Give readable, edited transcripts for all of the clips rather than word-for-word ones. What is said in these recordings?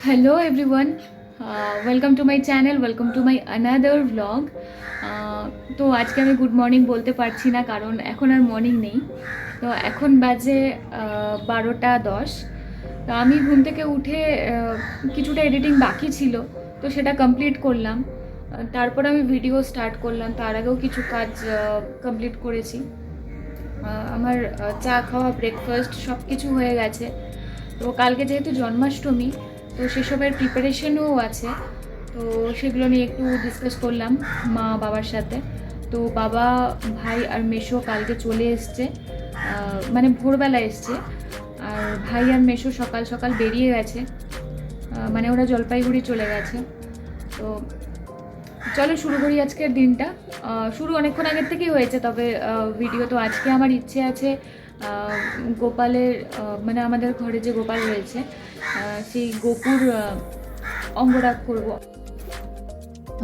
Hello everyone, welcome to my channel, welcome to my another vlog. তো আজকে আমি good morning বলতে পারছি না কারণ এখন আর মর্নিং নেই। তো এখন বাজে 12:10। তো আমি ঘুম থেকে উঠে কিছুটা এডিটিং বাকি ছিল, তো সেটা কমপ্লিট করলাম। তারপর আমি ভিডিও স্টার্ট করলাম, তার আগেও কিছু কাজ কমপ্লিট করেছি। আমার চা খাওয়া, ব্রেকফাস্ট সব কিছু হয়ে গেছে। তো কালকে যেহেতু জন্মাষ্টমী, তো সেসবের প্রিপারেশনও আছে, তো সেগুলো নিয়ে একটু ডিসকাস করলাম মা বাবার সাথে। তো বাবা, ভাই আর মেসো কালকে চলে এসছে, মানে ভোরবেলা এসছে। আর ভাই আর মেসো সকাল সকাল বেরিয়ে গেছে, মানে ওরা জলপাইগুড়ি চলে গেছে। তো চলো শুরু করি আজকের দিনটা। শুরু অনেকক্ষণ আগের থেকেই হয়েছে, তবে ভিডিও তো আজকে আমার ইচ্ছে আছে গোপালের, মানে আমাদের ঘরে যে গোপাল রয়েছে সেই গোপুর অঙ্গরাগ করব।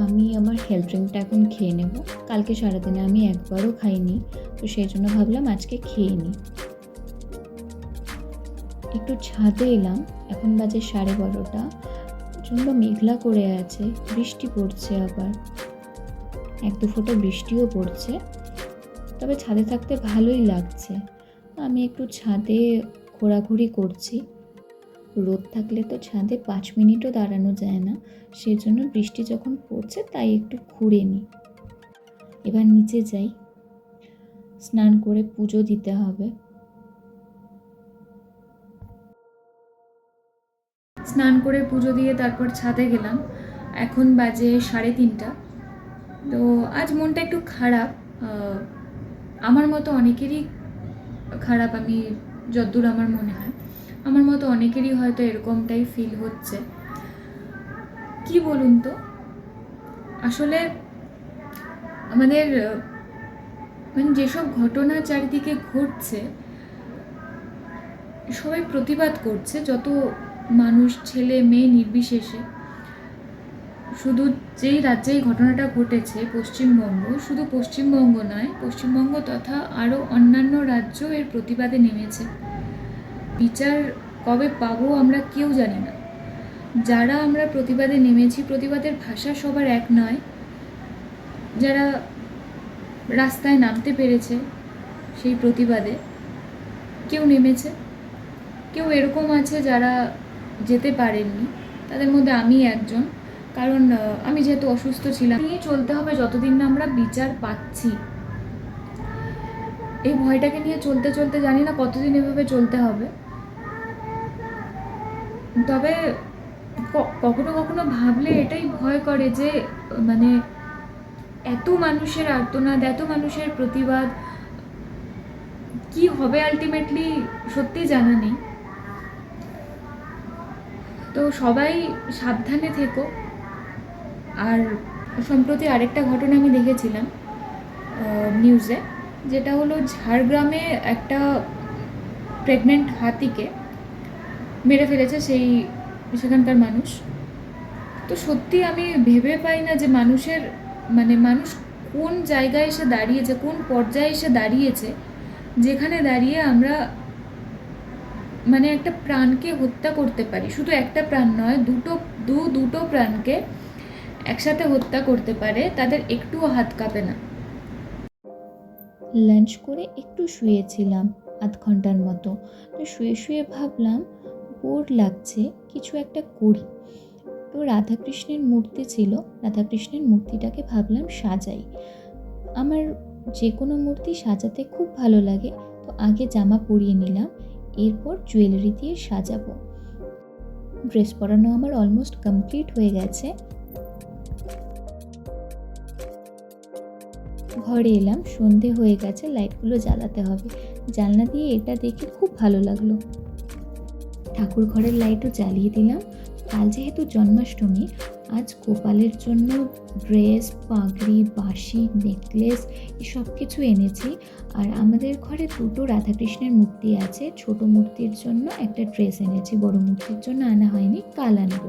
আমি আমার হেলথ ড্রিঙ্কটা এখন খেয়ে নেব। কালকে সারাদিনে আমি একবারও খাইনি, তো সেই জন্য ভাবলাম আজকে খেয়ে নিই। একটু ছাদে এলাম, এখন বাজে 12:30। প্রচণ্ড মেঘলা করে আছে, বৃষ্টি পড়ছে, আবার এক দু ফোঁটা বৃষ্টিও পড়ছে। তবে ছাদে থাকতে ভালোই লাগছে। আমি একটু ছাদে ঘোরাঘুরি করছি। রোদ থাকলে তো ছাদে 5 মিনিটও দাঁড়ানো যায় না, সেই জন্য বৃষ্টি যখন পড়ছে তাই একটু ঘুরে নিই। এবার নিচে যাই, স্নান করে পুজো দিতে হবে। স্নান করে পুজো দিয়ে তারপর ছাদে গেলাম। এখন বাজে 3:30। তো আজ মনটা একটু খারাপ, আমার মতো অনেকেরই খারাপ। আমি যতদূর আমার মনে হয় আমার মতো অনেকেরই হয়তো এরকমটাই ফিল হচ্ছে। কি বলুন তো, আসলে আমাদের মানে যেসব ঘটনা চারিদিকে ঘটছে, সবাই প্রতিবাদ করছে, যত মানুষ, ছেলে মেয়ে নির্বিশেষে। শুধু যেই রাজ্যেই ঘটনাটা ঘটেছে পশ্চিমবঙ্গ, শুধু পশ্চিমবঙ্গ নয়, পশ্চিমবঙ্গ তথা আরও অন্যান্য রাজ্য এর প্রতিবাদে নেমেছে। বিচার কবে পাবো আমরা কেউ জানি না। যারা আমরা প্রতিবাদে নেমেছি, প্রতিবাদের ভাষা সবার এক নয়। যারা রাস্তায় নামতে পেরেছে সেই প্রতিবাদে, কেউ নেমেছে, কেউ এরকম আছে যারা যেতে পারেননি। তাদের মধ্যে আমি একজন, কারণ আমি যেহেতু অসুস্থ ছিলাম। নিয়ে চলতে হবে যতদিন না আমরা বিচার পাচ্ছি। এই ভয়টাকে নিয়ে চলতে চলতে জানি না কতদিন এভাবে চলতে হবে। তবে কখনো কখনো ভাবলে এটাই ভয় করে যে মানে এত মানুষের আর্তনাদ, এত মানুষের প্রতিবাদ, কি হবে আলটিমেটলি সত্যি জানা নেই। তো সবাই সাবধানে থেকো। আর সম্প্রতি আরেকটা ঘটনা আমি দেখেছিলাম নিউজে, যেটা হলো ঝাড়গ্রামে একটা প্রেগনেন্ট হাতিকে মেরে ফেলেছে সেখানকার মানুষ। তো সত্যি আমি ভেবে পাই না যে মানুষের, মানে মানুষ কোন জায়গায় এসে দাঁড়িয়েছে, কোন পর্যায়ে এসে দাঁড়িয়েছে, যেখানে দাঁড়িয়ে আমরা মানে একটা প্রাণকে হত্যা করতে পারি। শুধু একটা প্রাণ নয়, দুটো প্রাণকে একসাথে হত্যা করতে পারে, তাদের একটুও হাত কাঁপে না। লাঞ্চ করে একটু শুয়েছিলাম আধ ঘন্টার মতো। তো শুয়ে শুয়ে ভাবলাম বোর লাগছে, কিছু একটা করি। তো রাধাকৃষ্ণের মূর্তি ছিল, রাধাকৃষ্ণের মূর্তিটাকে ভাবলাম সাজাই। আমার যে কোনো মূর্তি সাজাতে খুব ভালো লাগে। তো আগে জামা পরিয়ে নিলাম, এরপর জুয়েলারি দিয়ে সাজাবো। ড্রেস পরানো আমার অলমোস্ট কমপ্লিট হয়ে গেছে। ঘরে এলাম, সন্ধে হয়ে গেছে, লাইটগুলো জ্বালাতে হবে। জানলা দিয়ে এটা দেখে খুব ভালো লাগলো। ঠাকুর ঘরের লাইটও জ্বালিয়ে দিলাম। কাল যেহেতু জন্মাষ্টমী, আজ গোপালের জন্য ড্রেস, পাগড়ি, বাঁশি, নেকলেস এসব কিছু এনেছি। আর আমাদের ঘরে দুটো রাধাকৃষ্ণের মূর্তি আছে। ছোট মূর্তির জন্য একটা ড্রেস এনেছি, বড় মূর্তির জন্য আনা হয়নি, কাল আনবো।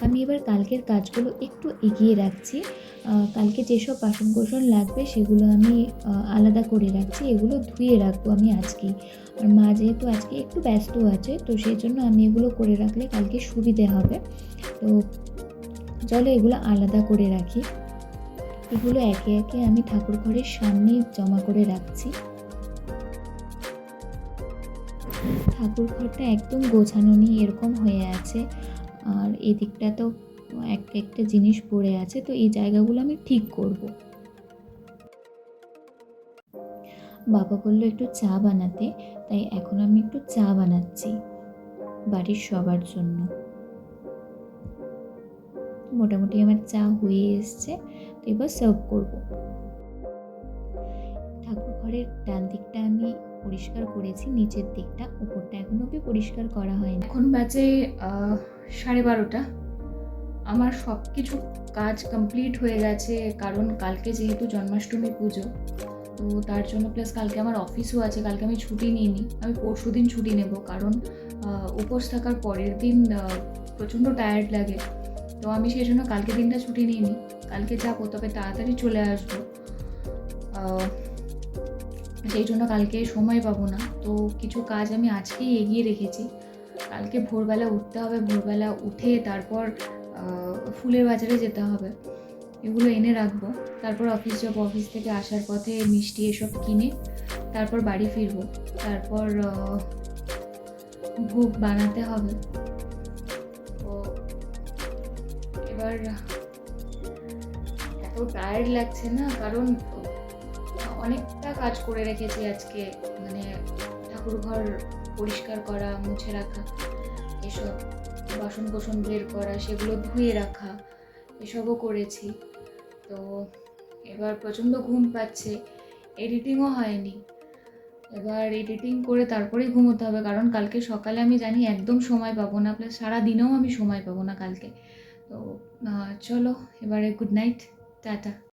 আমি এবার কালকের কাজগুলো একটু এগিয়ে রাখছি। কালকে যেসব বাসন কোসন লাগবে সেগুলো আমি আলাদা করে রাখছি, এগুলো ধুয়ে রাখবো আমি আজকেই। আর মা যেহেতু আজকে একটু ব্যস্ত আছে, তো সেই জন্য আমি এগুলো করে রাখলে কালকে সুবিধে হবে। তো চলো এগুলো আলাদা করে রাখি। এগুলো একে একে আমি ঠাকুর ঘরের সামনেই জমা করে রাখছি। ঠাকুর ঘরটা একদম গোছানো নেই, এরকম হয়ে আছে। আর এদিকটা তো একটা জিনিস পড়ে আছে, তো এই জায়গাগুলো আমি ঠিক করব। বাবা বললো একটু চা বানাতে, তাই এখন আমি একটু চা বানাচ্ছি বাড়ির সবার জন্য। মোটামুটি আমার চা হয়ে এসছে, তো এবার সার্ভ করব। ঠাকুর ঘরের ডান দিকটা আমি পরিষ্কার করেছি, নিচের দিকটা, উপরটা এখনো অব্দি পরিষ্কার করা হয়নি। এখন বাজে 12:30। আমার সব কিছু কাজ কমপ্লিট হয়ে গেছে, কারণ কালকে যেহেতু জন্মাষ্টমী পুজো, তো তার জন্য প্লাস কালকে আমার অফিসও আছে। কালকে আমি ছুটি নিইনি, আমি পরশুদিন ছুটি নেব, কারণ উপোস থাকার পরের দিন প্রচণ্ড টায়ার্ড লাগে। তো আমি সেই জন্য কালকে দিনটা ছুটি নিইনি। কালকে যাবো, তবে তাড়াতাড়ি চলে আসবো। সেই জন্য কালকে সময় পাবো না, তো কিছু কাজ আমি আজকেই এগিয়ে রেখেছি। কালকে ভোরবেলা উঠতে হবে, ভোরবেলা উঠে তারপর ফুলের বাজারে যেতে হবে, এগুলো এনে রাখবো। তারপর অফিস যাবো, অফিস থেকে আসার পথে মিষ্টি এসব কিনে তারপর বাড়ি ফিরবো। তারপর ভোগ বানাতে হবে। তো এবার এত টায়ার্ড লাগছে না, কারণ অনেকটা কাজ করে রেখেছি আজকে, মানে ঠাকুর ঘর পরিষ্কার করা, মুছে রাখা, এসব বাসন কোসন বের করা, সেগুলো ধুয়ে রাখা, এসবও করেছি। তো এবার প্রচণ্ড ঘুম পাচ্ছে, এডিটিংও হয়নি। এবার এডিটিং করে তারপরেই ঘুমোতে হবে, কারণ কালকে সকালে আমি জানি একদম সময় পাবো না, প্লাস সারাদিনেও আমি সময় পাবো না কালকে। তো চলো এবারে গুড নাইট, টাটা।